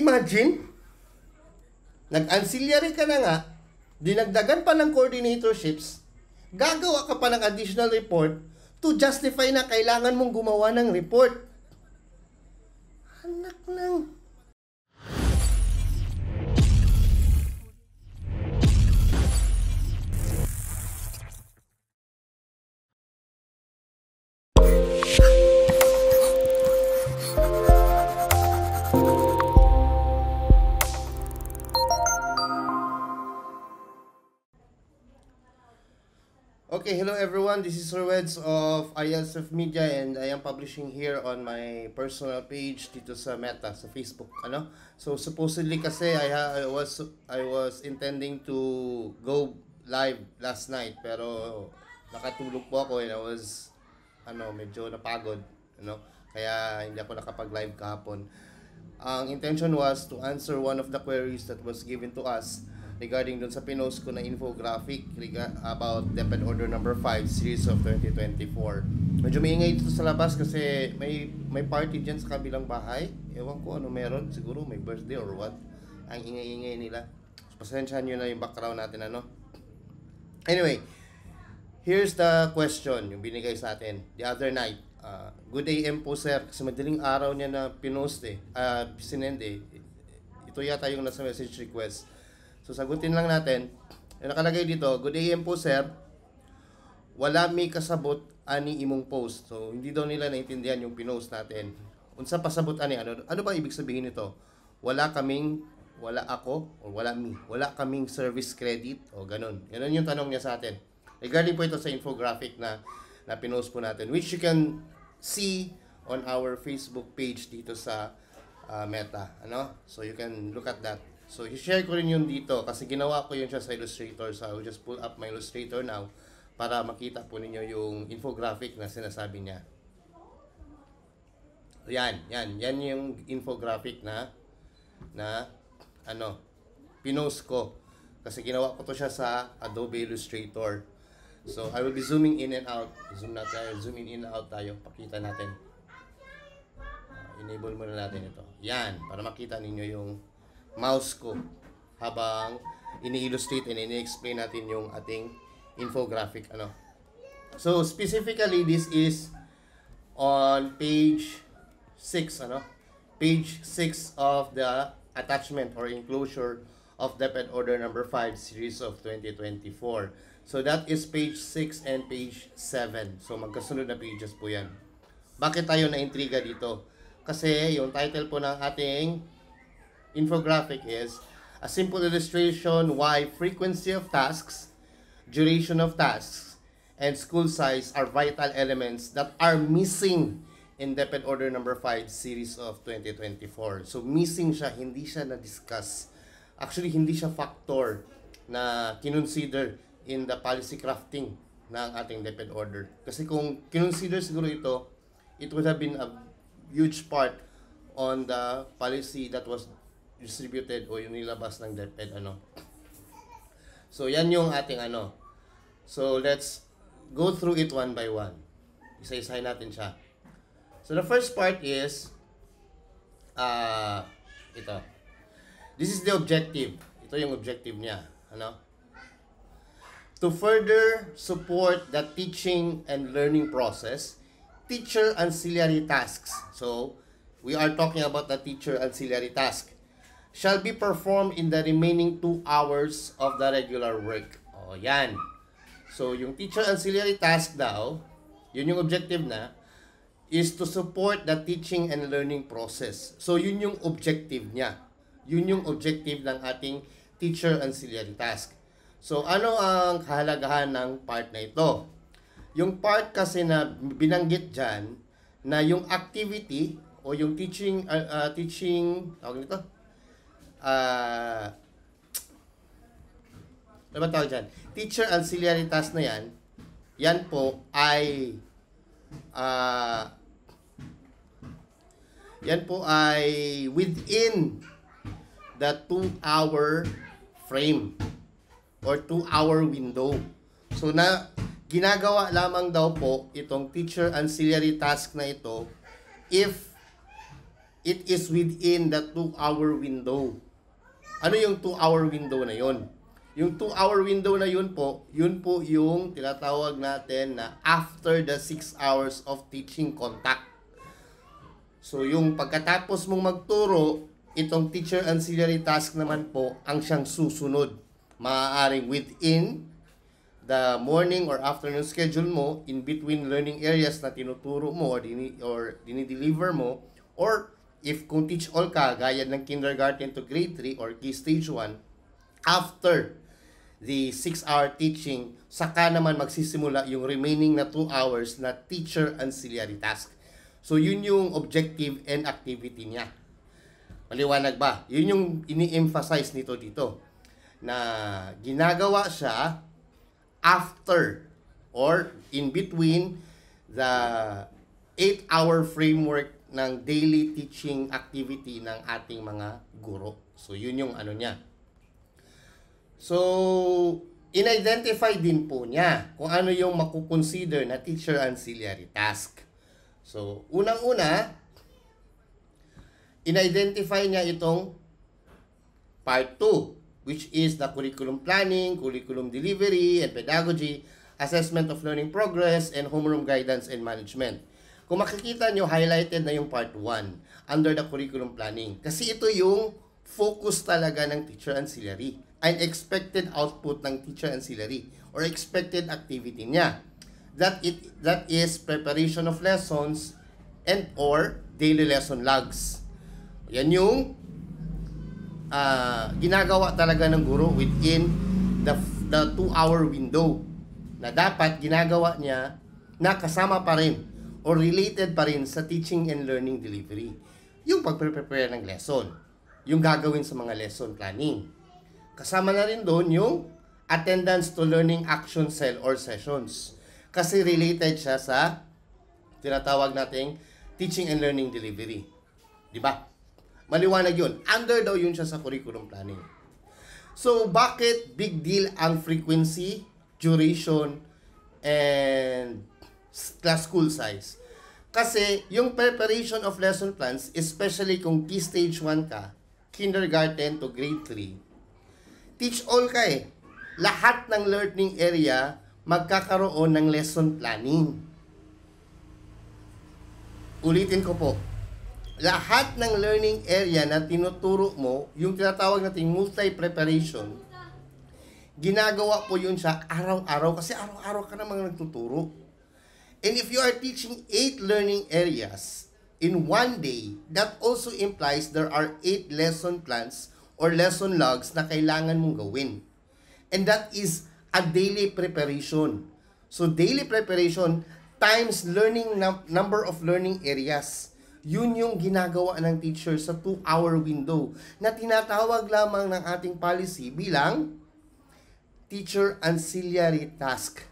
Imagine, nag-ancillary ka na nga, dinagdagan pa ng coordinatorships, gagawa ka pa ng additional report to justify na kailangan mong gumawa ng report. Anak ng... Okay, hello everyone. This is Sir Weds of ILSF Media and I am publishing here on my personal page dito sa Meta, sa Facebook. So supposedly kasi I was intending to go live last night pero nakatulog po ako and I was medyo napagod, kaya hindi ako nakapag-live kahapon. Ang intention was to answer one of the queries that was given to us regarding dun sa pinost ko na infographic about DepEd Order number 5 series of 2024. Medyo maingay dito sa labas kasi may party dyan sa kabilang bahay. Ewan ko ano meron, siguro may birthday or what. Ang ingay-ingay nila. So, pasensyahan nyo na yung background natin Anyway, here's the question yung binigay sa atin the other night. Good AM po sir, kasi madaling araw niya na pinost sinende. Ito yata yung nasa message request. So sagutin lang natin. Yung nakalagay dito, good AM po sir. Wala mi kasabot ani imong post. So hindi daw nila naintindihan yung pinost natin. Unsa pasabot ani ano ba ibig sabihin nito? Wala ako or wala kaming service credit o ganun. Ganun yung tanong niya sa atin. Regarding po ito sa infographic na pinost po natin, which you can see on our Facebook page dito sa Meta, So you can look at that. So, i-share ko rin yun dito kasi ginawa ko yun siya sa Illustrator. So, I will just pull up my Illustrator now para makita po ninyo yung infographic na sinasabi niya. Yan yung infographic na pinost ko. Kasi ginawa ko to siya sa Adobe Illustrator. So, I will be zooming in and out. Zoom in and out tayo. Pakita natin. Enable muna natin ito. Yan, para makita ninyo yung mouse ko habang ini-illustrate and ini-explain natin yung ating infographic So specifically this is on page 6 page 6 of the attachment or enclosure of DepEd Order number 5 series of 2024. So that is page 6 and page 7. So magkasunod na pages po yan. Bakit tayo na-intriga dito? Kasi yung title po ng ating infographic is a simple illustration why frequency of tasks, duration of tasks, and school size are vital elements that are missing in DepEd Order number 5 series of 2024. So missing siya, hindi siya na-discuss. Actually, hindi siya factor na kinonsider in the policy crafting ng ating DepEd Order. Kasi kung kinonsider siguro ito, it would have been a huge part on the policy that was distributed o yung nilabas ng DepEd So yan yung ating So let's go through it one by one. Isa-isahin natin siya. So the first part is ito. This is the objective. Ito yung objective niya, To further support the teaching and learning process, teacher ancillary tasks. So we are talking about the teacher ancillary task shall be performed in the remaining 2 hours of the regular work. O, yan. So, yung teacher ancillary task daw, yun yung objective na, is to support the teaching and learning process. So, yun yung objective niya. Yun yung objective ng ating teacher ancillary task. So, ano ang kahalagahan ng part na ito? Yung part kasi na binanggit dyan, na yung activity o yung teaching, tawag nito? Ano ba tawag dyan? Teacher ancillary task na yan po ay within the 2-hour frame or 2-hour window. So ginagawa lamang daw po itong teacher ancillary task na ito if it is within the 2-hour window. Ano yung 2-hour window na yon? Yung 2-hour window na yun po yung tinatawag natin na after the 6 hours of teaching contact. So yung pagkatapos mong magturo, itong teacher ancillary task naman po ang siyang susunod. Maaaring within the morning or afternoon schedule mo, in between learning areas na tinuturo mo or dinideliver mo, or if kung teach all ka, gaya ng kindergarten to grade 3 or key stage 1, after the 6-hour teaching, saka naman magsisimula yung remaining na 2 hours na teacher ancillary task. So yun yung objective and activity niya. Maliwanag ba? Yun yung ini-emphasize nito dito, na ginagawa siya after or in between the 8-hour framework ng daily teaching activity ng ating mga guro. So, yun yung ano niya. So, in-identify din po niya kung ano yung makukonsider na teacher ancillary task. So, unang-una, in-identify niya itong part 2, which is the curriculum planning, curriculum delivery, and pedagogy, assessment of learning progress, and homeroom guidance and management. Kung makikita nyo, highlighted na yung part 1 under the curriculum planning. Kasi ito yung focus talaga ng teacher ancillary, an expected output ng teacher ancillary, or expected activity niya. That is preparation of lessons and or daily lesson logs. Yan yung ginagawa talaga ng guro within the 2-hour window, na dapat ginagawa niya na kasama pa rin or related pa rin sa teaching and learning delivery. Yung pagpre-prepare ng lesson, yung gagawin sa mga lesson planning. Kasama na rin doon yung attendance to learning action cell or sessions, kasi related siya sa tinatawag nating teaching and learning delivery. Di ba? Maliwanag yun. Under daw yun siya sa curriculum planning. So, bakit big deal ang frequency, duration, and class school size? Kasi yung preparation of lesson plans, especially kung key stage 1 ka, kindergarten to grade 3, teach all ka eh. Lahat ng learning area magkakaroon ng lesson planning. Ulitin ko po. Lahat ng learning area na tinuturo mo, yung tinatawag nating multi-preparation, ginagawa po yun siya araw-araw, kasi araw-araw ka namang nagtuturo. And if you are teaching 8 learning areas in one day, that also implies there are 8 lesson plans or lesson logs na kailangan mong gawin. And that is a daily preparation. So daily preparation times number of learning areas. Yun yung ginagawa ng teacher sa 2-hour window na tinatawag lamang ng ating policy bilang teacher ancillary task.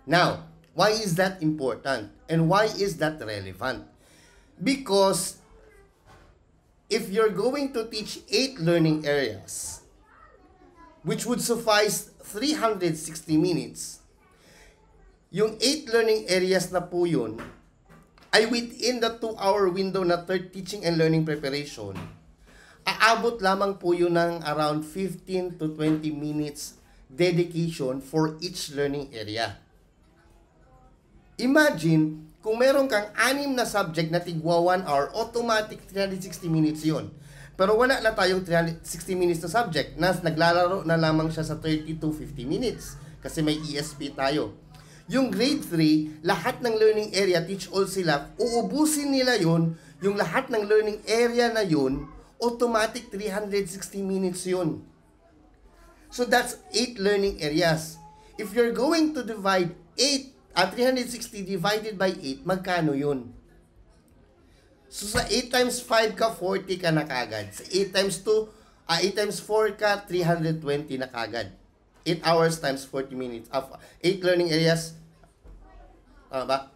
Now, why is that important? And why is that relevant? Because if you're going to teach 8 learning areas, which would suffice 360 minutes, yung 8 learning areas na po yun, ay within the 2-hour window na third teaching and learning preparation, aabot lamang po yun ng around 15 to 20 minutes dedication for each learning area. Imagine, kung meron kang 6 na subject na tigwa 1 hour, automatic 360 minutes yun. Pero wala na tayong 360 minutes na subject, naglalaro na lamang siya sa 30 to 50 minutes kasi may ESP tayo. Yung grade 3, lahat ng learning area, teach all sila, uubusin nila yun, yung lahat ng learning area na yun, automatic 360 minutes yun. So that's 8 learning areas. If you're going to divide 360 divided by 8, magkano yun? So sa 8 times 5 ka, 40 ka na kagad. Sa 8 times 8 times 4 ka, 320 na kagad. 8 hours times 40 minutes. 8 learning areas, ba?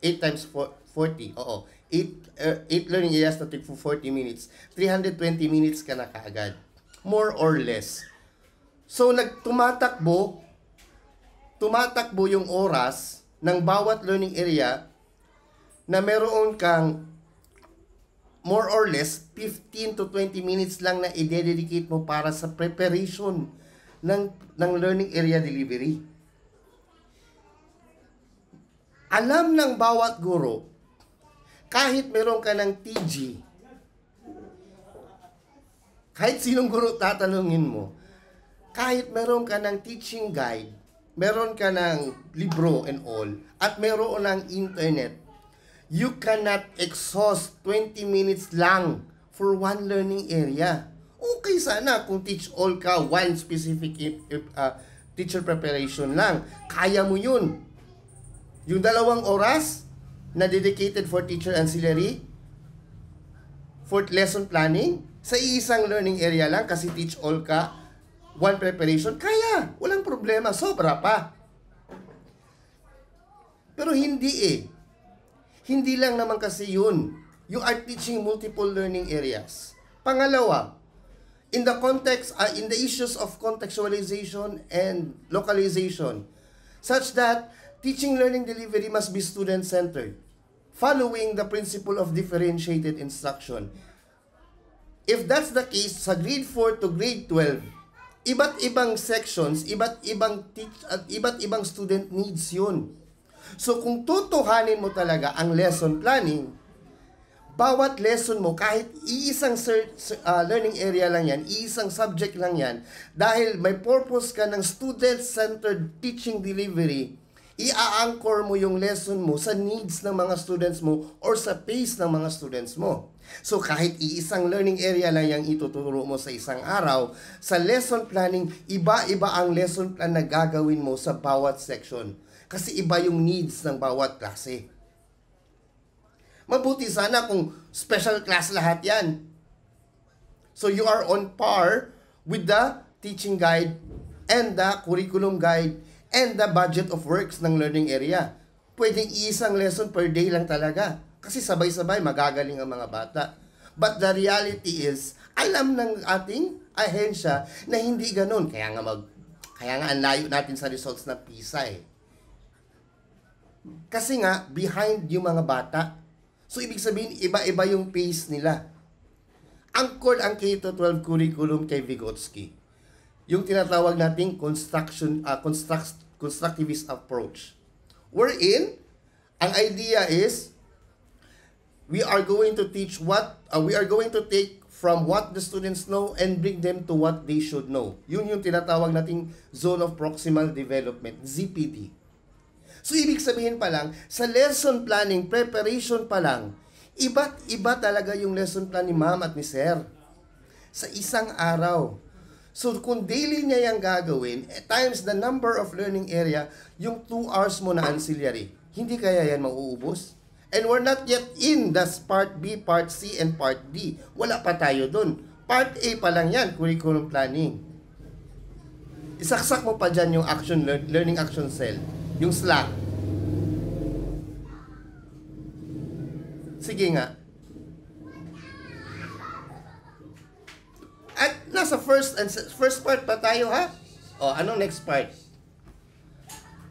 8 times 40, oo. 8 learning areas na take for 40 minutes. 320 minutes ka na kaagad. More or less. So, tumatakbo yung oras ng bawat learning area na meron kang more or less 15 to 20 minutes lang na i-dedicate mo para sa preparation ng learning area delivery. Alam ng bawat guro, kahit meron ka ng TG, kahit sinong guro tatanungin mo, kahit meron ka ng teaching guide, meron ka ng libro and all, at meron ng internet, you cannot exhaust 20 minutes lang for one learning area. Okay sana kung teach all ka, one specific teacher preparation lang. Kaya mo yun. Yung 2 oras na dedicated for teacher ancillary, for lesson planning, sa isang learning area lang kasi teach all ka, one preparation, kaya, walang problema, sobra pa. Pero hindi Hindi lang naman kasi yun. You are teaching multiple learning areas. Pangalawa, in the issues of contextualization and localization, such that teaching learning delivery must be student-centered, following the principle of differentiated instruction. If that's the case, sa grade 4 to grade 12, iba't ibang sections, iba't ibang student needs yun. So kung tutuhanin mo talaga ang lesson planning, bawat lesson mo, kahit iisang learning area lang yan, iisang subject lang yan, dahil may purpose ka ng student-centered teaching delivery, i-anchor mo yung lesson mo sa needs ng mga students mo or sa pace ng mga students mo. So kahit iisang learning area lang yung ituturo mo sa isang araw, sa lesson planning, iba-iba ang lesson plan na gagawin mo sa bawat section. Kasi iba yung needs ng bawat klase. Mabuti sana kung special class lahat yan. So you are on par with the teaching guide and the curriculum guide and the budget of works ng learning area. Pwedeng isang lesson per day lang talaga. Kasi sabay-sabay magagaling ang mga bata. But the reality is, alam ng ating ahensya na hindi ganun. Kaya nga ang layo natin sa results ng PISA eh. Kasi nga, behind yung mga bata. So, ibig sabihin, iba-iba yung pace nila. Angkol ang K-12 curriculum kay Vygotsky. Yung tinatawag nating constructivist approach. Wherein, ang idea is, we are going to take from what the students know and bring them to what they should know. Yun yung tinatawag nating zone of proximal development, ZPD. So, ibig sabihin pa lang, sa lesson planning, preparation pa lang, iba't iba talaga yung lesson plan ni ma'am at ni sir. Sa isang araw. So, kung daily niya yung gagawin, times the number of learning area, yung 2 hours mo na ancillary, hindi kaya yan mauubos? And we're not yet in the Part B, Part C, and Part D. Wala pa tayo dun. Part A pa lang yan, curriculum planning. Isaksak mo pa dyan yung learning action cell. Yung Slack. Sige nga. At nasa first part pa tayo ha? O, anong next part?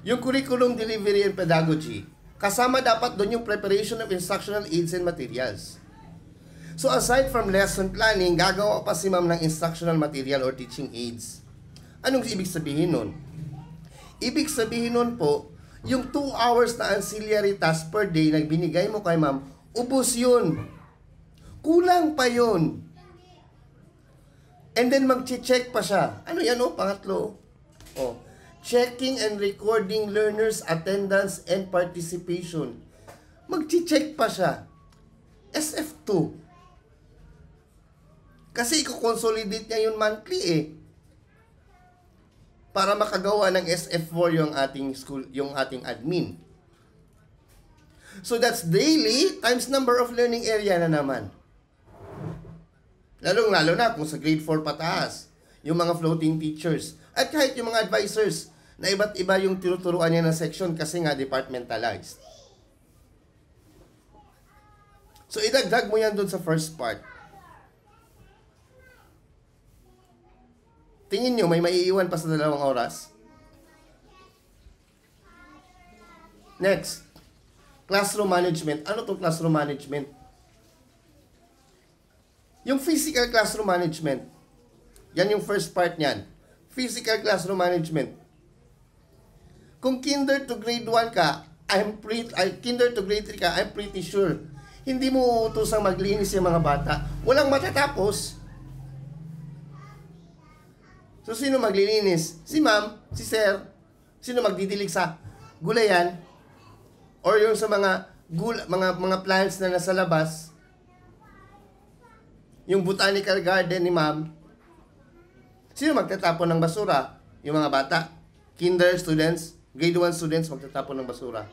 Yung curriculum delivery and pedagogy. Kasama dapat doon yung preparation of instructional aids and materials. So aside from lesson planning, gagawa pa si ma'am ng instructional material or teaching aids. Anong ibig sabihin nun? Ibig sabihin nun po, yung 2 hours na ancillary task per day na binigay mo kay ma'am, ubos yun. Kulang pa yun. And then mag-check pa siya. Ano yan o? Pangatlo. O. Checking and recording learners' attendance and participation. Mag-check pa siya. SF2. Kasi i-consolidate niya yung monthly eh. Para makagawa ng SF4 yung ating school, yung ating admin. So that's daily times number of learning area na naman. Lalong-lalo na kung sa grade 4 pataas, yung mga floating teachers. At kahit yung mga advisors na iba't iba yung tinuturuan niya ng section kasi nga departmentalized. So idagdag mo yan dun sa first part. Tingin nyo, may maiiwan pa sa 2 oras? Next, classroom management. Ano itong classroom management? Yung physical classroom management, yan yung first part niyan. Physical classroom management. Kung kinder to grade 1 ka, kinder to grade 3 ka, I'm pretty sure, hindi mo utusang maglinis yung mga bata. Walang matatapos. So, sino maglilinis? Si ma'am, si sir. Sino magdidilig sa gulayan? Or yung sa mga plants na nasa labas? Yung botanical garden ni ma'am? Sino magtatapon ng basura? Yung mga bata. Kinder students, grade 1 students magtatapon ng basura.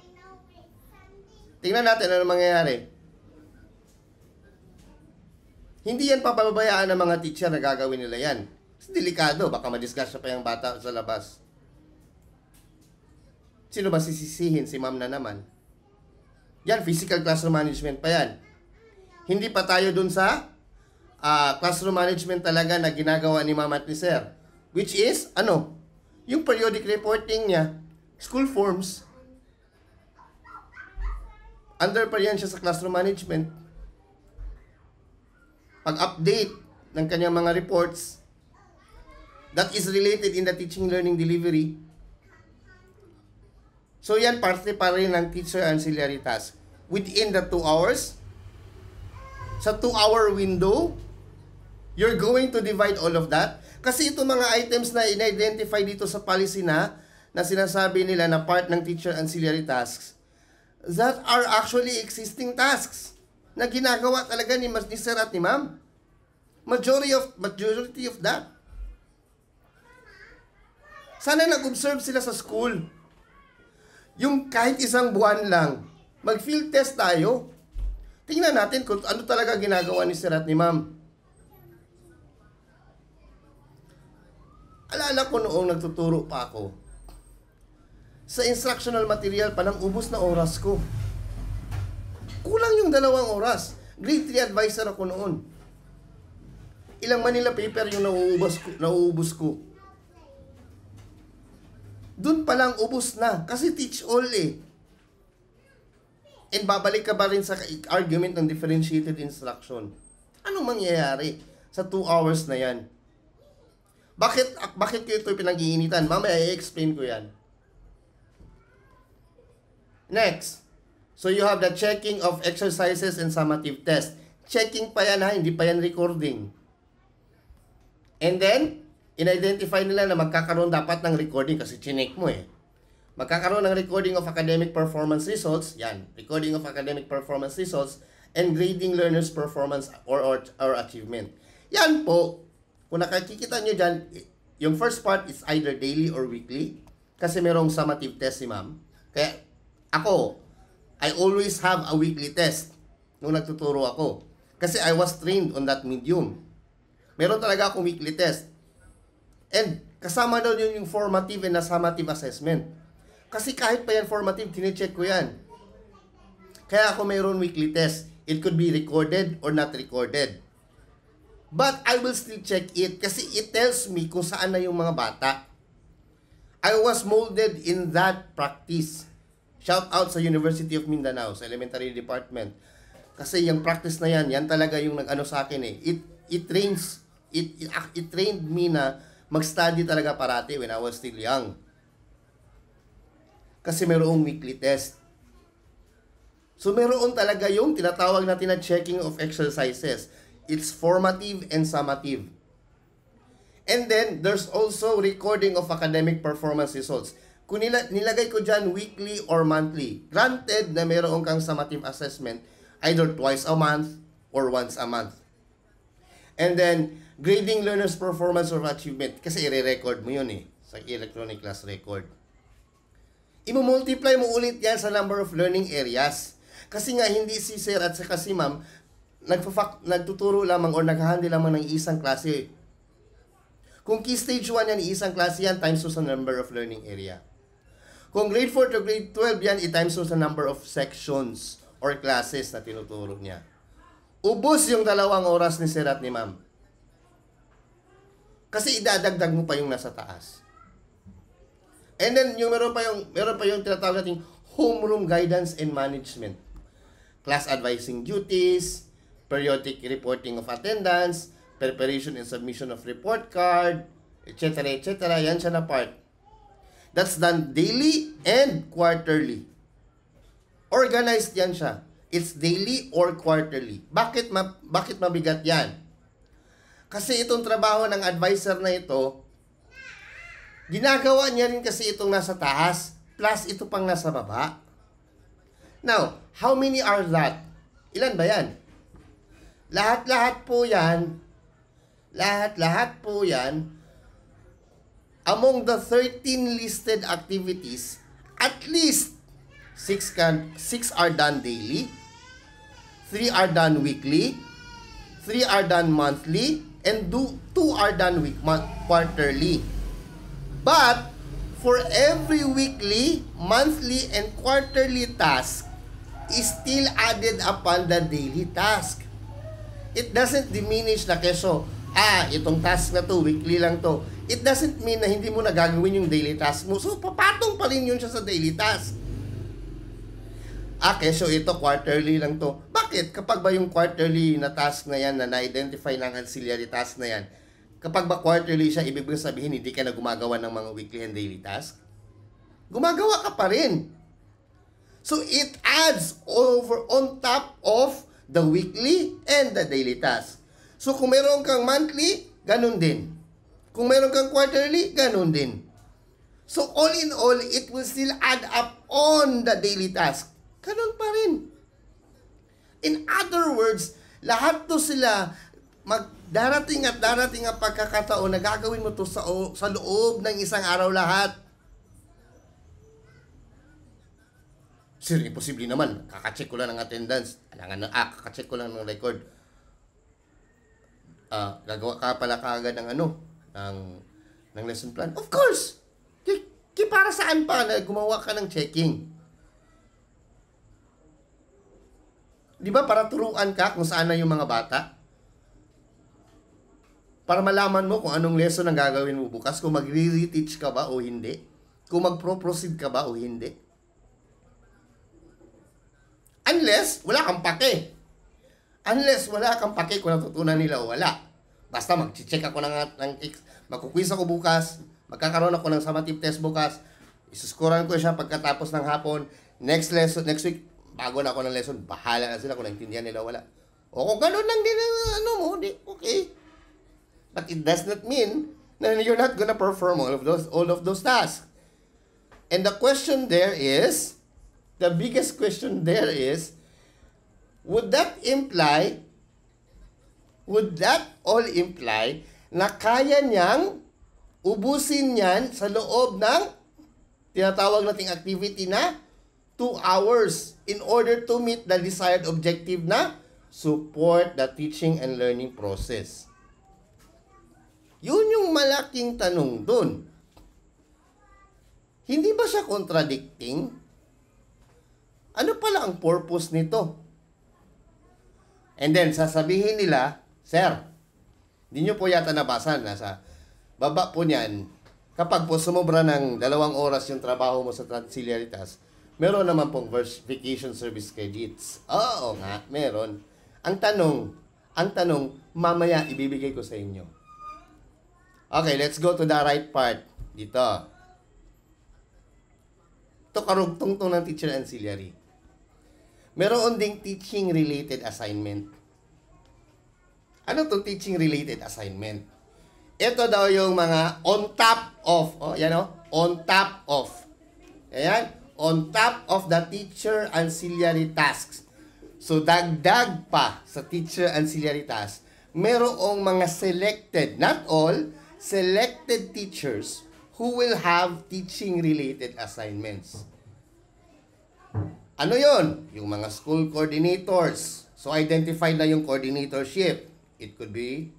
Tingnan natin ano mangyayari. Hindi yan papabayaan ng mga teacher na gagawin nila yan. It's delikado, baka madisgrasya pa yung bata sa labas. Sino ba sisisihin? Si ma'am na naman. Yan, physical classroom management pa yan. Hindi pa tayo dun sa classroom management talaga na ginagawa ni ma'am at ni sir. Which is, yung periodic reporting niya, school forms, under pa yan siya sa classroom management. Pag-update ng kanyang mga reports that is related in the teaching, learning, delivery. So yan, parte pa rin ng teacher ancillary task. Within the 2 hours, sa 2-hour window, you're going to divide all of that. Kasi itong mga items na in-identify dito sa policy na sinasabi nila na part ng teacher ancillary tasks, that are actually existing tasks na ginagawa talaga ni sir at ni ma'am. Majority of that. Sana nag-observe sila sa school. Yung kahit isang buwan lang, mag-field test tayo. Tingnan natin kung ano talaga ginagawa ni sir at ni ma'am. Alala ko noong nagtuturo pa ako, sa instructional material pa nang ubos na oras ko. Kulang yung 2 oras. Grade 3 advisor ako noon. Ilang Manila paper yung nauubos ko. Doon pa lang ubos na. Kasi teach all eh. And babalik ka ba rin sa argument ng differentiated instruction? Anong mangyayari sa 2 hours na yan? Bakit ko ito pinag-iinitan? Mamaya i-explain ko yan. Next. So you have the checking of exercises and summative test. Checking pa yan ha, hindi pa yan recording. And then, in-identify nila na magkakaroon dapat ng recording kasi chinek mo eh. Magkakaroon ng recording of academic performance results, yan, recording of academic performance results, and grading learners' performance or achievement. Yan po, kung nakikita nyo dyan, yung first part is either daily or weekly, kasi merong summative test si ma'am. Kaya, ako, I always have a weekly test nung nagtuturo ako. Kasi I was trained on that medium. Meron talaga akong weekly test. And kasama doon yung formative and summative assessment. Kasi kahit pa yan formative, tine-check ko yan. Kaya ako mayroon weekly test. It could be recorded or not recorded. But I will still check it kasi it tells me kung saan na yung mga bata. I was molded in that practice. Shout out sa University of Mindanao, sa elementary department. Kasi yung practice na yan talaga yung nag-ano sa akin eh. It trained me na mag-study talaga parati when I was still young. Kasi mayroong weekly test. So mayroon talaga yung tinatawag natin na checking of exercises. It's formative and summative. And then, there's also recording of academic performance results. Kung nilagay ko dyan weekly or monthly, granted na mayroon kang summative assessment, either twice a month or once a month. And then, grading learners' performance or achievement, kasi i-record mo yun eh, sa electronic class record. I-multiply mo ulit yan sa number of learning areas. Kasi nga, hindi si sir at saka si ma'am, nagtuturo lamang or naghahandle lamang ng isang klase. Kung key stage 1 yan, isang klase yan, times 2 sa number of learning area. Kung grade 4 to grade 12 yan, i-times 2 sa number of sections or classes na tinuturo niya. Ubos yung 2 oras ni sir at ni ma'am. Kasi idadagdag mo pa yung nasa taas. And then, meron pa yung tinatawag nating homeroom guidance and management. Class advising duties, periodic reporting of attendance, preparation and submission of report card, etc. etc. Yan siya na part. That's done daily and quarterly. Organized yan siya. It's daily or quarterly. Bakit mabigat yan? Kasi itong trabaho ng advisor na ito, ginagawa niya rin kasi itong nasa taas, plus ito pang nasa baba. Now, how many are that? Ilan ba yan? Lahat-lahat po yan, among the 13 listed activities, at least 6 are done daily, 3 are done weekly, 3 are done monthly, and 2 are done quarterly. But for every weekly, monthly, and quarterly task is still added upon the daily task. It doesn't diminish na keso, itong task na to, weekly lang to. It doesn't mean na hindi mo na gagawin yung daily task mo. So, papatong pa rin yun siya sa daily task. Keso ito, quarterly lang to. Bakit? Kapag ba yung quarterly na task na yan, na na-identify ng ancillary task na yan, kapag ba quarterly siya, ibig sabihin, hindi ka na gumagawa ng mga weekly and daily task? Gumagawa ka pa rin. So, it adds on top of the weekly and the daily task. So, kung meron kang monthly, ganun din. Kung meron kang quarterly, ganun din. So, all in all, it will still add up on the daily task. Ganun pa rin. In other words, lahat to sila darating at pagkakataon na gagawin mo to sa loob ng isang araw lahat. Sir, imposible naman. Kakacheck ko lang ng attendance. Kakacheck ko lang ng record. Gagawa ka pala kaagad ng ng lesson plan. Of course! Para saan pa na gumawa ka ng checking? Di ba para turuan ka kung saan na yung mga bata? Para malaman mo kung anong lesson ang gagawin mo bukas, kung magre-reteach ka ba o hindi, kung magpro-proceed ka ba o hindi. Unless wala kang pake. Unless wala kang pake kung natutunan nila o wala. Basta mag-check ako magkuquiz ako bukas, magkakaroon ako ng summative test bukas, isuskoran ko siya pagkatapos ng hapon, next week, bago na ako ng lesson, bahala na sila kung naintindihan nila o wala. O kung gano'n lang din okay. But it does not mean na you're not gonna perform all of those tasks. And the biggest question there is, would that all imply na kaya niyang ubusin yan sa loob ng tinatawag nating activity na 2 hours in order to meet the desired objective na support the teaching and learning process? Yun yung malaking tanong dun. Hindi ba siya contradicting? Ano pala ang purpose nito? And then, sasabihin nila, Sir, hindi nyo po yata nabasa, nasa baba po niyan, kapag po sumobra ng 2 oras yung trabaho mo sa ancillary task, meron naman pong vacation service credits. Oo nga, meron. Ang tanong, mamaya ibibigay ko sa inyo. Okay, let's go to the right part. Dito. Ito karugtong ng teacher ancillary. Meron ding teaching-related assignment. Ano to teaching-related assignment? Ito daw yung mga on top of. On top of. Ayan. On top of the teacher ancillary tasks. So, dagdag pa sa teacher ancillary tasks, merong mga selected, not all, selected teachers who will have teaching-related assignments. Ano yon? Yung mga school coordinators. So, identify na yung coordinatorship. It could be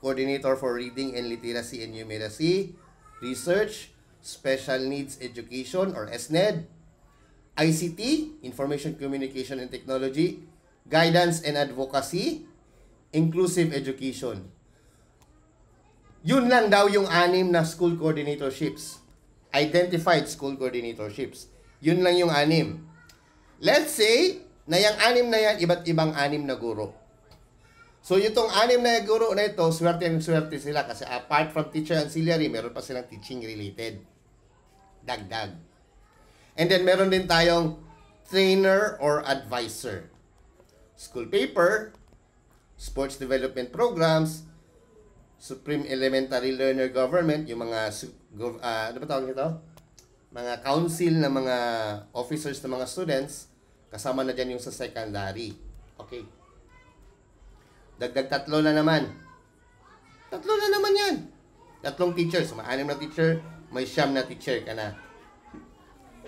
coordinator for reading and literacy and numeracy, research, special needs education or SNED, ICT, information communication and technology, guidance and advocacy, inclusive education. Yun lang daw yung 6 na school coordinatorships. Identified school coordinatorships. Yun lang yung 6. Let's say, na yung 6 na yan, iba't ibang 6 na guro. So, itong 6 na guro na ito, swerte sila kasi apart from teacher auxiliary, meron pa silang teaching related. Dagdag. And then, meron din tayong trainer or advisor. School paper, sports development programs, Supreme Elementary Learner Government, yung mga, ano ba tawag ito? Mga council na mga officers na mga students, kasama na dyan yung sa secondary. Okay. Dagdag 3 na naman. 3 na naman yan. 3 teachers. May 6 na teacher, may 9 na teacher ka na.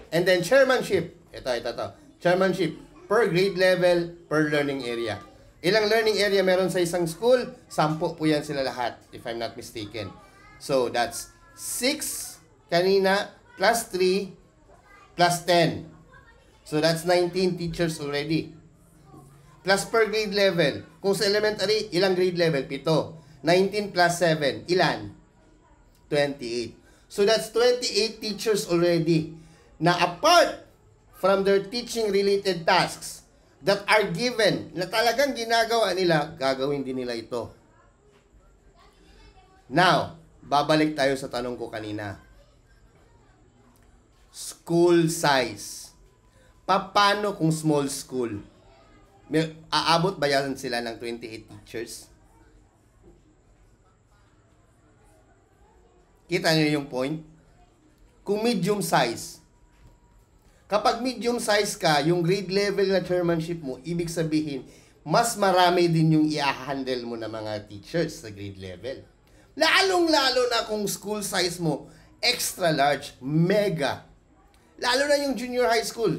And then chairmanship. Ito. Chairmanship. Per grade level, per learning area. Ilang learning area meron sa isang school? 10 po yan sila lahat, if I'm not mistaken. So, that's 6 kanina, plus 3, plus 10. So, that's 19 teachers already. Plus per grade level. Kung sa elementary, ilang grade level? 7. 19 plus 7. Ilan? 28. So that's 28 teachers already na apart from their teaching related tasks that are given, na talagang ginagawa nila, gagawin din nila ito. Now, babalik tayo sa tanong ko kanina. School size. Paano kung small school? Aabot ba yan sila ng 28 teachers? Kita niyo yung point? Kung medium size, kapag medium size ka, yung grade level na chairmanship mo, ibig sabihin, mas marami din yung i-handle mo na mga teachers sa grade level. Lalong-lalo na kung school size mo, extra large, mega. Lalo na yung junior high school.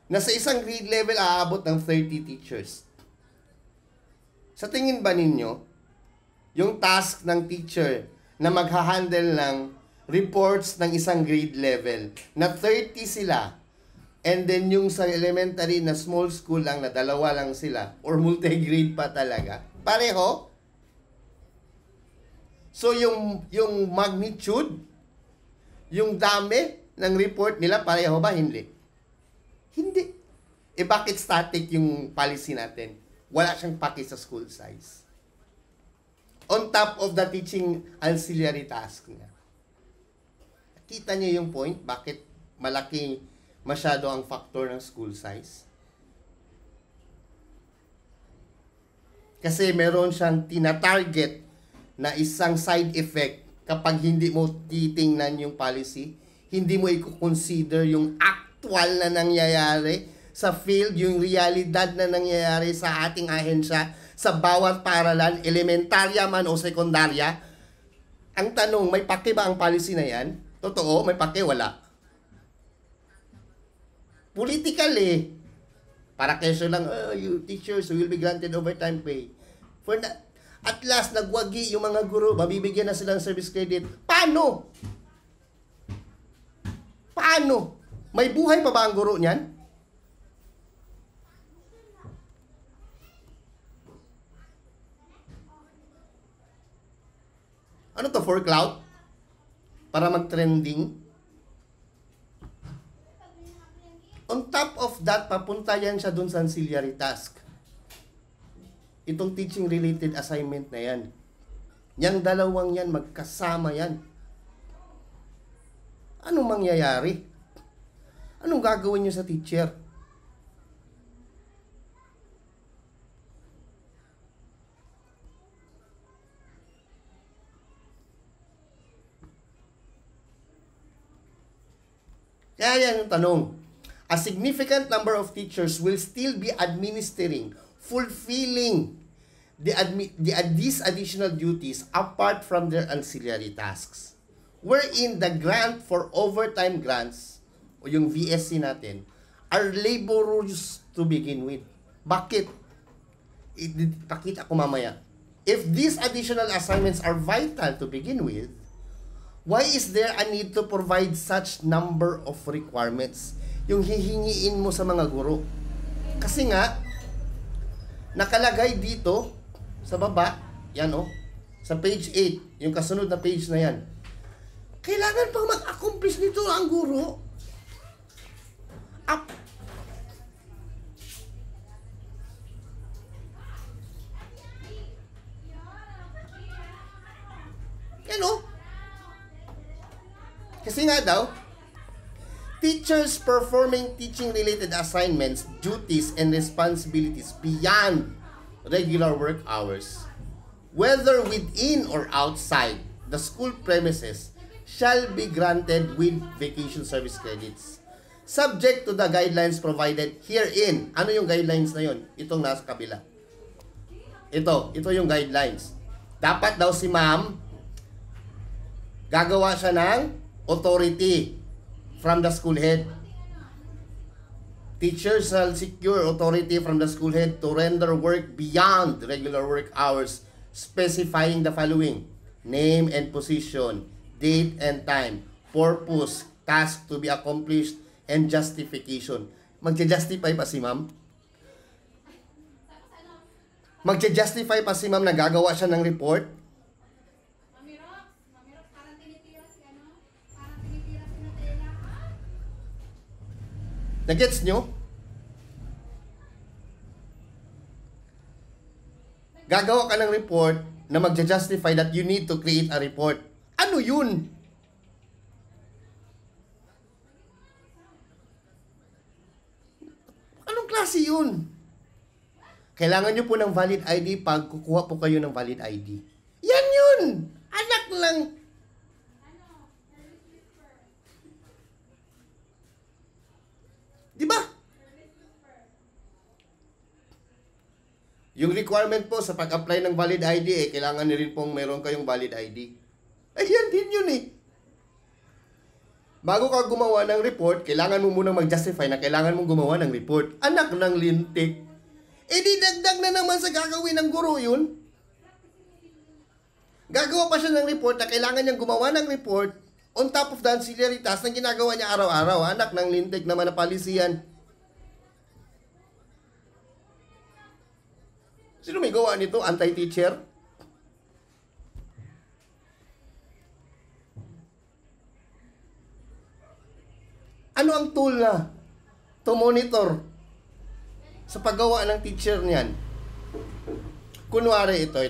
Na sa isang grade level, aabot ng 30 teachers. Sa tingin ba ninyo, yung task ng teacher na magha-handle ng reports ng isang grade level, na 30 sila, and then yung sa elementary na small school lang, na 2 lang sila, or multi-grade pa talaga, pareho? So, yung magnitude, yung dami ng report nila, pareho ba? Hindi. Hindi. Bakit static yung policy natin? Wala siyang paki sa school size. On top of the teaching auxiliary task niya. Kita niyo yung point? Bakit malaki masyado ang factor ng school size? Kasi meron siyang tina-target na isang side effect kapag hindi mo titingnan yung policy, hindi mo i-consider yung actual na nangyayari sa field, yung realidad na nangyayari sa ating ahensya, sa bawat paaralan, elementarya man o sekundarya. Ang tanong, may paki ba ang policy na yan? Totoo, may paki, wala. Political eh. Para keso lang, you teachers will be granted overtime pay. At last, nagwagi yung mga guro, mabibigyan na silang service credit. Paano? Paano? May buhay pa ba ang guro niyan? Ano to, for clout? Para mag-trending? On top of that, papunta yan siya dun sa ancillary task. Itong teaching-related assignment na yan. Yang dalawang yan, magkasama yan. Anong mangyayari? Anong gagawin nyo sa teacher? Kaya yan yung tanong. A significant number of teachers will still be administering, fulfilling these additional duties apart from their ancillary tasks. Wherein the grant for overtime grants, o yung VSC natin, are laborious to begin with. Bakit? Pakita ko mamaya. If these additional assignments are vital to begin with, why is there a need to provide such number of requirements? Yung hihingiin mo sa mga guro. Kasi nga, nakalagay dito, sa baba, yan o, sa page 8, yung kasunod na page na yan. Kailangan pang mag-accomplish nito ang guro. Yan o. Kasi nga daw, teachers performing teaching-related assignments, duties, and responsibilities beyond regular work hours, whether within or outside the school premises, shall be granted with vacation service credits. Subject to the guidelines provided herein. Ano yung guidelines na yun? Itong nasa kabila. Ito yung guidelines. Dapat daw si ma'am, gagawa siya ng authority from the school head. Teachers shall secure authority from the school head to render work beyond regular work hours, specifying the following: name and position, date and time, purpose, task to be accomplished, and justification. Magja-justify pa si ma'am? Magja-justify pa si ma'am na gagawa siya ng report? Nagets nyo? Gagawa ka ng report na magja-justify that you need to create a report. Ano yun? Anong klase yun? Kailangan nyo po ng valid ID pag kukuha po kayo ng valid ID. Yan yun! Anak lang. Di ba? Yung requirement po sa pag-apply ng valid ID, kailangan na rin pong meron kayong valid ID. Ayan din yun eh. Bago ka gumawa ng report, kailangan mo munang mag-justify na kailangan mong gumawa ng report. Anak ng lintik. Di dagdag na naman sa gagawin ng guro yun. Gagawa pa siya ng report na kailangan niyang gumawa ng report on top of the ancillary task na ginagawa niya araw-araw. Anak ng lintik naman na palisiyan. Sino may gawa nito? Anti-teacher? Ano ang tool na to monitor sa paggawa ng teacher niyan? Kunwari, ito.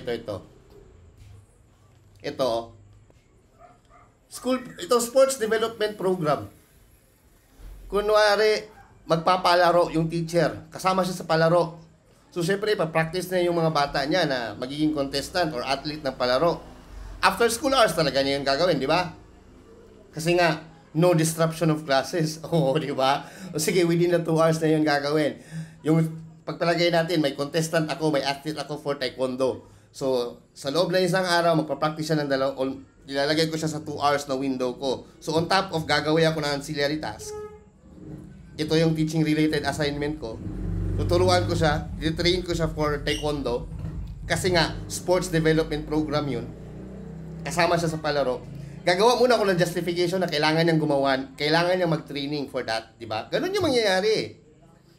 Ito, sports development program. Kunwari, magpapalaro yung teacher. Kasama siya sa palaro. So, syempre, pa-practice na yung mga bata niya na magiging contestant or athlete ng palaro. After school hours talaga niya yung gagawin, di ba? Kasi nga, no disruption of classes. Oo, di ba? O sige, within the 2 hours na yung gagawin. Yung pagpalagay natin, may contestant ako, may athlete ako for taekwondo. So, sa loob ng isang araw, magpa-practice siya ng ilalagay ko siya sa 2 hours na window ko. So, on top of gagawin ako ng ancillary task, ito yung teaching-related assignment ko. Tuturuan ko siya, i-train ko siya for taekwondo. Kasi nga, sports development program yun. Kasama siya sa palaro. Gagawa muna ako ng justification na kailangan niyang gumawa, kailangan niyang mag-training for that, di ba? Ganun yung mangyayari.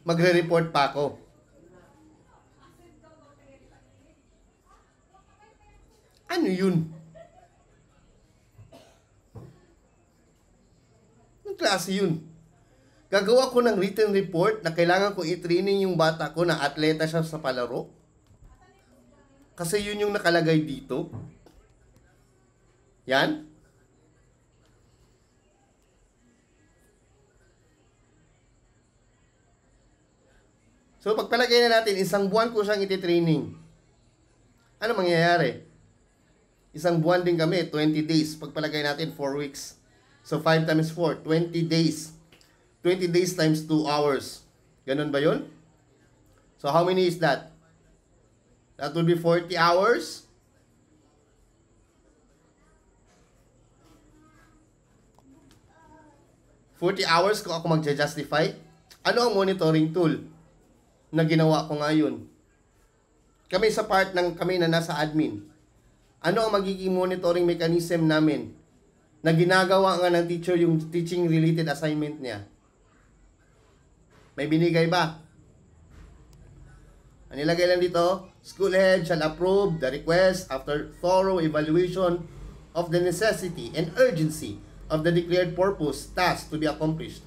Magre-report pa ako. Ano yun? Anong klase yun? Gagawa ko ng written report na kailangan ko i-training yung bata ko na atleta siya sa palaro. Kasi yun yung nakalagay dito. Yan. So, pagpalagay na natin, isang buwan ko siyang iti-training. Ano mangyayari? Isang buwan din kami, 20 days. Pagpalagay natin, 4 weeks. So, 5 times 4, 20 days. 20 days times 2 hours. Ganun ba yun? So, how many is that? That would be 40 hours. $40 kung ako magja-justify. Ano ang monitoring tool na ginawa ko ngayon? Kami sa part ng kami na nasa admin. Ano ang magiging monitoring mechanism namin na ginagawa nga ng teacher yung teaching-related assignment niya? May binigay ba? Ang nilagay lang dito, school head shall approve the request after thorough evaluation of the necessity and urgency of the declared purpose task to be accomplished.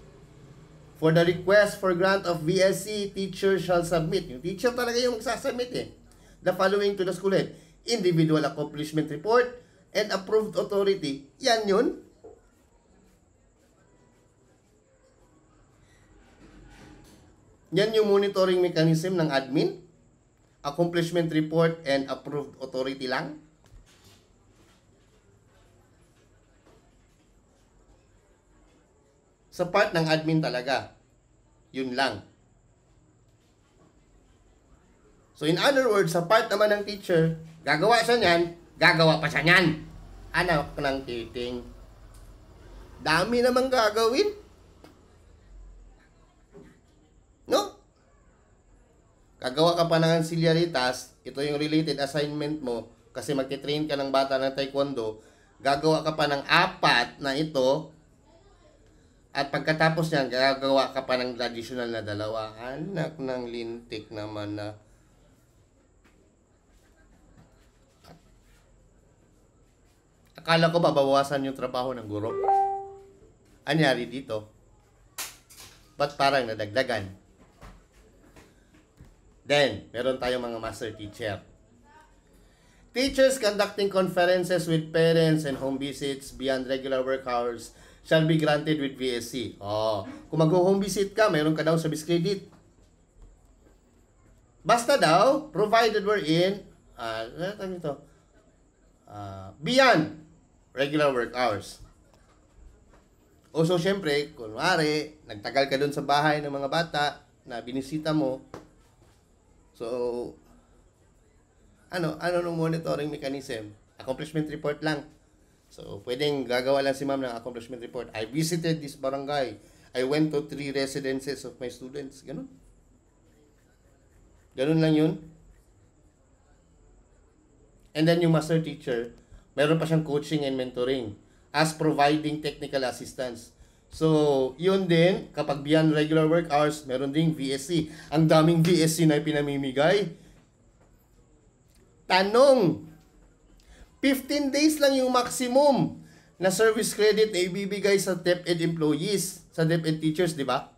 For the request for grant of VSC, teacher shall submit. Yung teacher talaga yung magsasubmit the following to the school head: individual accomplishment report and approved authority. Yan yun. Yan yung monitoring mechanism ng admin. Accomplishment report and approved authority lang. Sa part ng admin talaga. Yun lang. So in other words, sa part naman ng teacher, gagawa siya niyan, gagawa pa siya niyan. Anak ng titing. Dami namang gagawin. No? Gagawa ka pa ng ancillary task, ito yung related assignment mo, kasi magtitrain ka ng bata ng taekwondo, gagawa ka pa ng 4 na ito, at pagkatapos niyan, gagawa ka pa ng additional na 2. Anak ng lintik naman na. Akala ko babawasan yung trabaho ng guro. Anyari dito? Ba't parang nadagdagan? Then, meron tayong mga master teacher. Teachers conducting conferences with parents and home visits beyond regular work hours shall be granted with VSC. Kung mag-home visit ka, meron ka daw service credit. Basta daw, provided we're in, beyond regular work hours. So, syempre, kunwari, nagtagal ka dun sa bahay ng mga bata na binisita mo. So, ano nung monitoring mechanism? Accomplishment report lang. So, pwedeng gagawa lang si ma'am ng accomplishment report. I visited this barangay. I went to 3 residences of my students. Ganun. Ganun lang yun. And then yung master teacher, meron pa siyang coaching and mentoring as providing technical assistance. So, yun din, kapag beyond regular work hours, meron ding VSC. Ang daming VSC na pinamimigay. Tanong, 15 days lang yung maximum na service credit na ibibigay sa DepEd employees, sa DepEd teachers, di ba?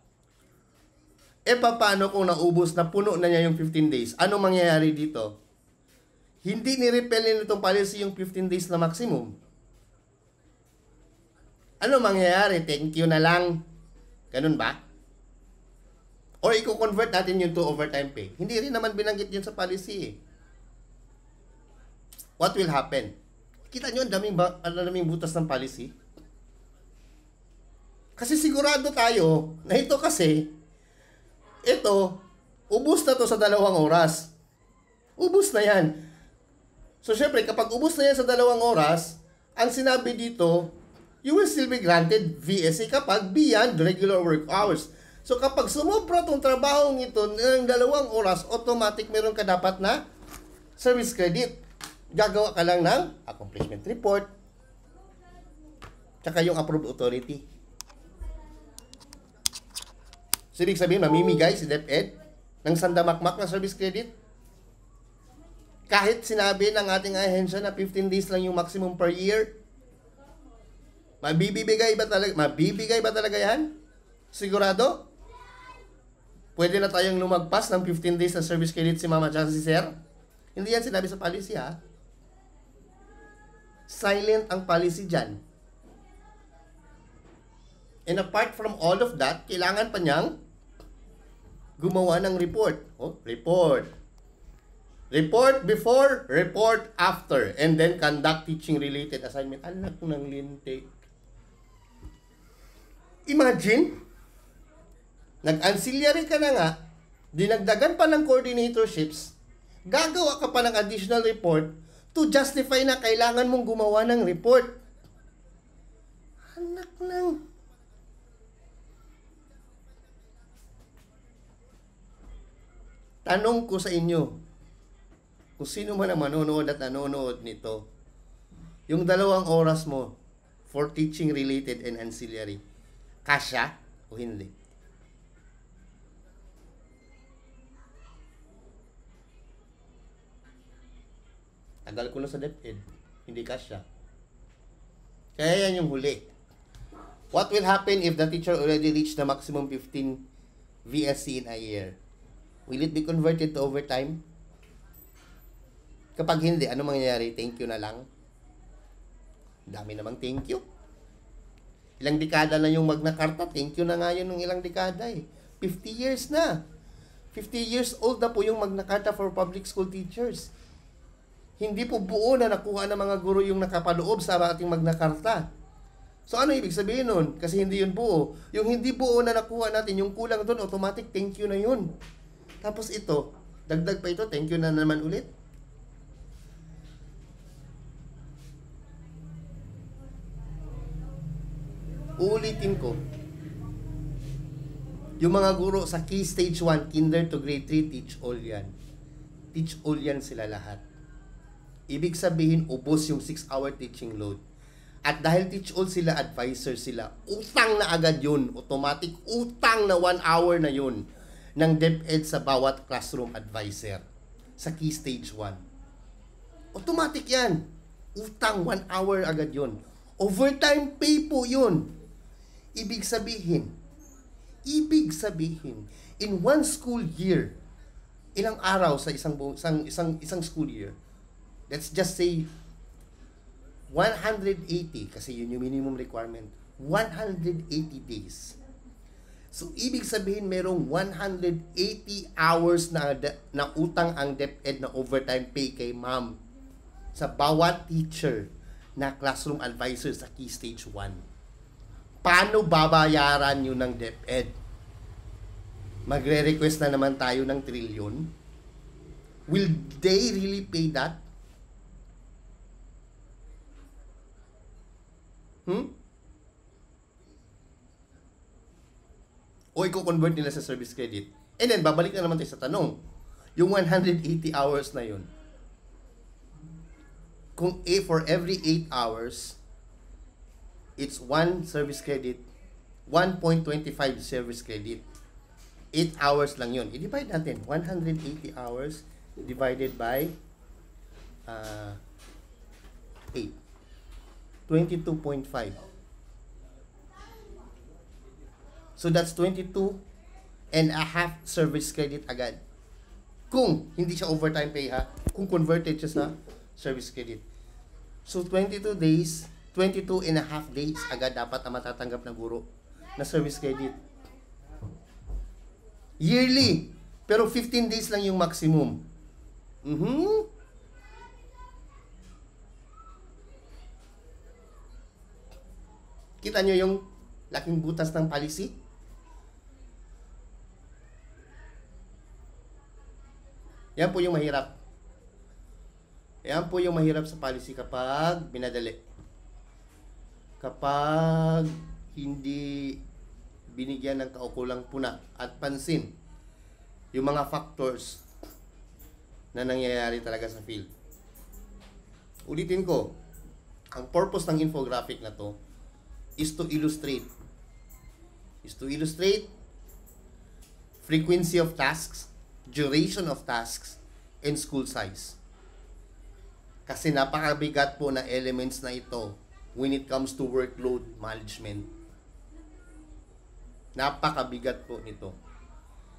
Paano kung naubos na puno na niya yung 15 days? Ano mangyayari dito? Hindi ni-repel nitong policy yung 15 days na maximum. Ano mangyayari? Thank you na lang. Ganun ba? Or i-convert natin yung to overtime pay. Hindi rin naman binanggit yun sa policy. What will happen? Kita nyo, ang daming butas ng policy. Kasi sigurado tayo na ito kasi, ubus na to sa 2 oras. Ubus na yan. So, syempre, kapag ubus na yan sa 2 oras, ang sinabi dito, you will still be granted VSA kapag beyond regular work hours. So, kapag sumobra itong trabahong ito ng 2 oras, automatic meron ka dapat na service credit. Gagawa ka lang ng accomplishment report, tsaka yung approved authority. So, ibig sabihin, mamimigay si DepEd ng sandamakmak na service credit. Kahit sinabi ng ating ahensya na 15 days lang yung maximum per year, mabibigay ba talaga yan? Sigurado? Pwede na tayong lumagpas ng 15 days na service credit si mama at si sir? Hindi yan sinabi sa policy, ha? Silent ang policy dyan. And apart from all of that, kailangan pa niyang gumawa ng report. Report. Report before, report after, and then conduct teaching-related assignment. Anak ng lintik. Imagine, nag-ancillary ka na nga, dinagdagan pa ng coordinatorships, gagawa ka pa ng additional report to justify na kailangan mong gumawa ng report. Anak ng... Tanong ko sa inyo, kung sino man ang manonood at nanonood nito, yung 2 oras mo for teaching related and ancillary, kasya o hindi? Tagal ko na sa DepEd, hindi kasya. Kaya yan yung huli. What will happen if the teacher already reached the maximum 15 VSC in a year? Will it be converted to overtime? Kapag hindi, ano mangyayari? Thank you na lang. Dami namang thank you. Ilang dekada na yung Magna Carta, thank you na nga yun ng ilang dekada eh. 50 years na. 50 years old na po yung Magna Carta for public school teachers. Hindi po buo na nakuha ng mga guro yung nakapaloob sa ating Magna Carta. So ano ibig sabihin nun? Kasi hindi yun buo. Yung hindi buo na nakuha natin, yung kulang doon, automatic thank you na yun. Tapos ito, dagdag pa ito, thank you na naman ulit. Uulitin ko. Yung mga guro sa Key Stage 1, Kinder to Grade 3, teach all yan. Teach all yan sila lahat. Ibig sabihin, ubos yung 6-hour teaching load. At dahil teach all sila, advisor sila, utang na agad yun. Automatic, utang na 1 hour na yun ng DepEd sa bawat classroom advisor sa Key Stage 1. Automatic yan. Utang, 1 hour agad yun. Overtime pay po yun. Ibig sabihin, in 1 school year, ilang araw sa isang school year, let's just say 180, kasi yun yung minimum requirement, 180 days. So, ibig sabihin, merong 180 hours na utang ang DepEd na overtime pay kay ma'am sa bawat teacher na classroom advisor sa Key Stage 1. Paano babayaran yun ng DepEd? Magre-request na naman tayo ng trilyon? Will they really pay that? O i-convert nila sa service credit. And then, babalik na naman tayo sa tanong. Yung 180 hours na yun, kung for every 8 hours, it's 1 service credit, 1.25 service credit. 8 hours lang yun. I-divide natin. 180 hours divided by 8. 22.5. So that's 22 and a half service credit agad. Kung hindi siya overtime pay ha, kung converted siya sa service credit. So 22 days, 22 and a half days agad dapat ang matatanggap ng guro na service credit. Yearly, pero 15 days lang yung maximum. Kita nyo yung laking butas ng policy? Yan po yung mahirap. Yan po yung mahirap sa policy kapag binadali. Kapag hindi binigyan ng kaukulang puna at pansin yung mga factors na nangyayari talaga sa field. Ulitin ko, ang purpose ng infographic na to is to illustrate frequency of tasks, duration of tasks, and school size. Kasi napakabigat po na elements na ito when it comes to workload management. Napakabigat po nito.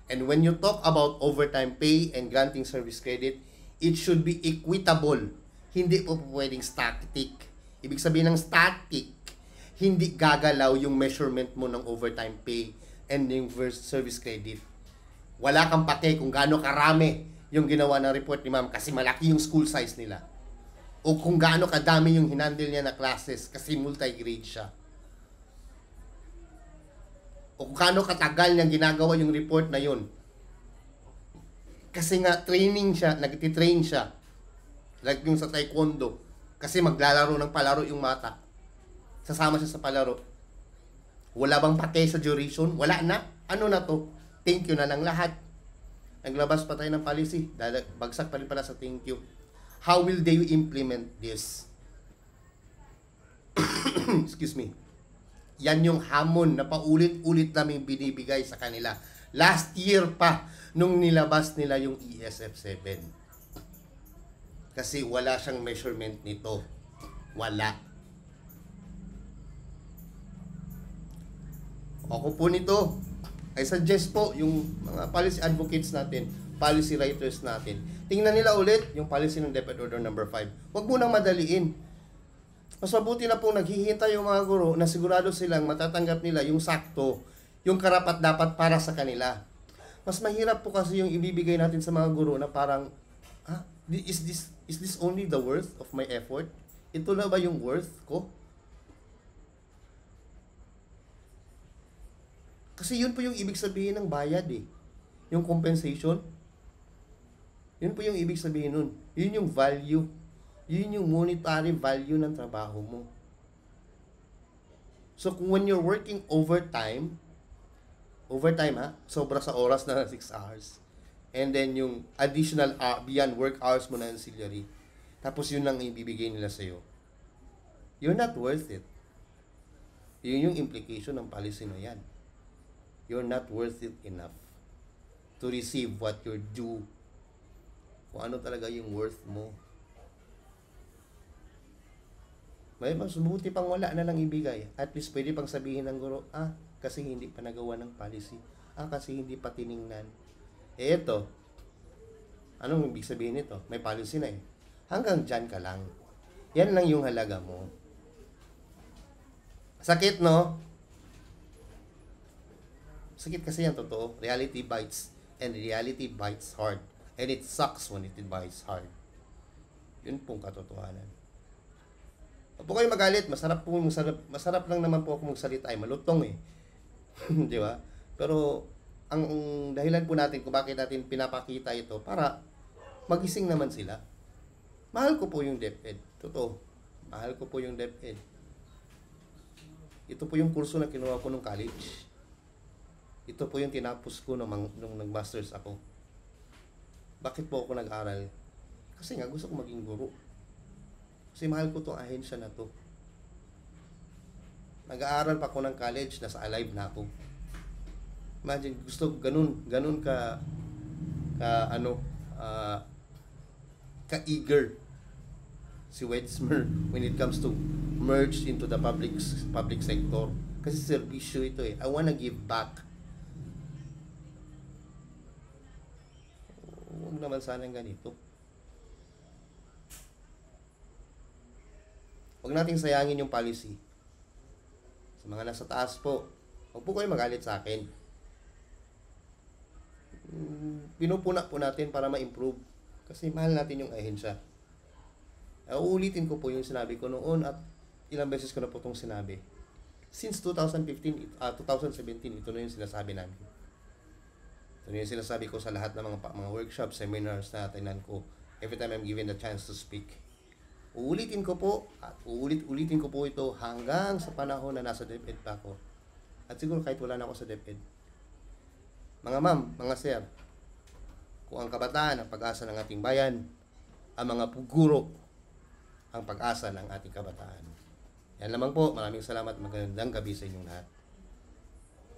And when you talk about overtime pay and granting service credit, it should be equitable. Hindi po pwedeng static. Ibig sabihin ng static, hindi gagalaw yung measurement mo ng overtime pay and yung service credit. Wala kang pake kung gaano karami yung ginawa ng report ni ma'am kasi malaki yung school size nila. O kung gaano kadami yung hinandle niya na classes kasi multi-grade siya. O kung gaano katagal niyang ginagawa yung report na yun. Kasi nga training siya, nagtitrain siya. Like yung sa taekwondo. Kasi maglalaro ng palaro yung mata. Sasama siya sa palaro. Wala bang pake sa duration? Wala na. Ano na to? Thank you na ng lahat. Naglabas pa tayo ng policy. Bagsak pa rin pala sa thank you. How will they implement this? Excuse me. Yan yung hamon na paulit-ulit namin binibigay sa kanila. Last year pa, nung nilabas nila yung ESF7. Kasi wala siyang measurement nito. Wala. Ako po nito, I suggest po yung mga policy advocates natin, policy writers natin, tingnan nila ulit yung policy ng DepEd Order number 5. Huwag mo nang madaliin. Mas mabuti na pong naghihintay yung mga guro na sigurado silang matatanggap nila yung sakto, yung karapat-dapat para sa kanila. Mas mahirap po kasi yung ibibigay natin sa mga guro na parang, is this only the worth of my effort? Ito na ba yung worth ko? Kasi yun po yung ibig sabihin ng bayad eh. Yung compensation. Yun po yung ibig sabihin nun. Yun yung value. Yun yung monetary value ng trabaho mo. So, when you're working overtime sobra sa oras na 6 hours. And then yung additional beyond work hours mo na ancillary. Tapos yun lang ibibigay nila sa'yo. You're not worth it. Yun yung implication ng policy na yan. You're not worth it enough to receive what you're due. Kung ano talaga yung worth mo. May mas mabuti pang wala na lang ibigay. At least pwede pang sabihin ng guro, kasi hindi pa nagawa ng policy. Kasi hindi pa tiningnan. Ito, anong ibig sabihin nito? May policy na eh. Hanggang dyan ka lang. Yan lang yung halaga mo. Sakit, no? Sakit kasi yan, totoo. Reality bites. And reality bites hard. And it sucks when it bites hard. Yun pong katotohanan. Huwag po kayo magalit. Masarap lang naman po ako magsalita. Ay, malutong eh. Di ba? Pero, ang dahilan po natin kung bakit natin pinapakita ito, para magising naman sila. Mahal ko po yung DepEd. Totoo. Mahal ko po yung DepEd. Ito po yung kurso na kinuha ko nung college. Ito po yung tinapos ko nung nag-masters ako. Bakit po ako nag-aral? Kasi nga gusto ko maging guro. Kasi mahal ko tong ahensya na to. Nag-aaral pa ako ng college, nasa alive na ako. Imagine, gusto ko ganun ka-eager si Wedsmer when it comes to merge into the public sector. Kasi serbisyo ito eh. I wanna give back. Huwag naman sanang ganito. Huwag nating sayangin yung policy. Sa mga nasa taas po, huwag po kayo magalit sa akin. Pinupuna po natin para ma-improve. Kasi mahal natin yung ahensya. Uulitin ko po yung sinabi ko noon at ilang beses ko na po itong sinabi. Since 2017, ito na yung sinasabi namin. Ito na yung sinasabi ko sa lahat ng mga workshops, seminars na atinan ko. Every time I'm given the chance to speak. Uulitin ko po at ulitin ko po ito hanggang sa panahon na nasa DepEd pa ako. At siguro kahit wala na ako sa DepEd. Mga ma'am, mga sir, kung ang kabataan ang pag-asa ng ating bayan, ang mga guro ang pag-asa ng ating kabataan. Yan lamang po. Maraming salamat. Magandang gabi sa inyong lahat.